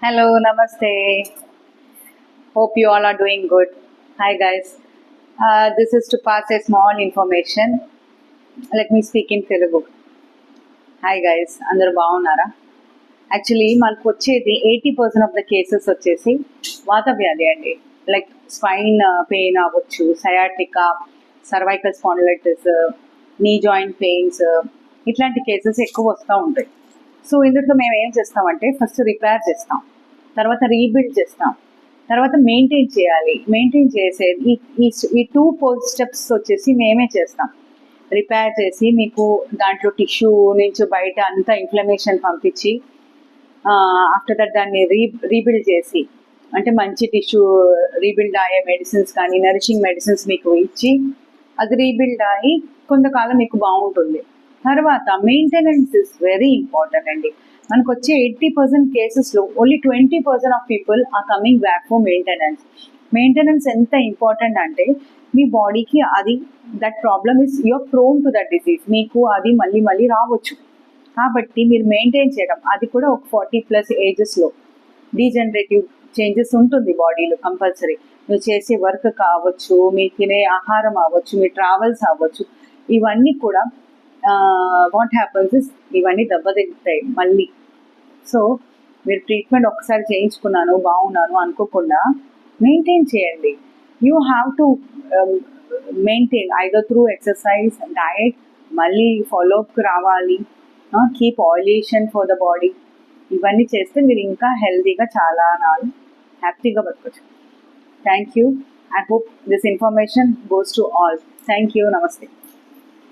Hello, namaste. Hope you all are doing good. Hi, guys. This is to pass a small information. Let me speak in Telugu. Hi guys, అందరు బాగున్నారా? Actually మనకు వచ్చేది 80% of the cases వచ్చేసి వాత వ్యాధి అండి. Like spine pain అవ్వచ్చు, sciatica, cervical spondylitis, knee joint pains, ఇట్లాంటి కేసెస్ ఎక్కువ వస్తూ ఉంటాయి. సో ఇందులో మేము ఏం చేస్తామంటే ఫస్ట్ రిపేర్ చేస్తాం, తర్వాత రీబిల్డ్ చేస్తాం, తర్వాత మెయింటైన్ చేయాలి. మెయింటైన్ చేసేది ఈ 2 స్టెప్స్ వచ్చేసి మేమే చేస్తాం. రిపేర్ చేసి మీకు దాంట్లో టిష్యూ నుంచి బయట అంతా ఇన్ఫ్లమేషన్ పంపించి ఆఫ్టర్ దట్ దాన్ని రీబిల్డ్ చేసి, అంటే మంచి టిష్యూ రీబిల్డ్ అయ్యే మెడిసిన్స్ కానీ నరిషింగ్ మెడిసిన్స్ మీకు ఇచ్చి అది రీబిల్డ్ అయ్యి కొంతకాలం మీకు బాగుంటుంది. తర్వాత మెయింటెనెన్స్ ఇస్ వెరీ ఇంపార్టెంట్ అండి. మనకు వచ్చే 80% కేసెస్లో only 20% of people are coming back for maintenance. Maintenance ఎంత ఇంపార్టెంట్ అంటే మీ బాడీకి అది that problem is you are prone to that disease, మీకు అది మళ్ళీ మళ్ళీ రావచ్చు. కాబట్టి మీరు మెయింటైన్ చేయడం, అది కూడా ఒక 40+ ఏజెస్లో డీజనరేటివ్ చేంజెస్ ఉంటుంది బాడీలో కంపల్సరీ. మీరు చేసే వర్క్ కావచ్చు, మీరు తినే ఆహారం అవ్వచ్చు, మీ ట్రావెల్స్ అవ్వచ్చు, ఇవన్నీ కూడా వాట్ హ్యాపన్స్ ఇస్ ఇవన్నీ దెబ్బతింటాయి మళ్ళీ. సో మీరు ట్రీట్మెంట్ ఒకసారి చేయించుకున్నాను బాగున్నాను అనుకోకుండా మెయింటైన్ చేయండి. You have to maintain either through exercise, diet, మళ్ళీ ఫాలోఅప్కి రావాలి, keep ovulation for the body. ఇవన్నీ చేస్తే మీరు ఇంకా హెల్తీగా చాలా నాలు హ్యాపీగా బతకచ్చు. Thank you. I hope this information goes to all. Thank you. నమస్తే.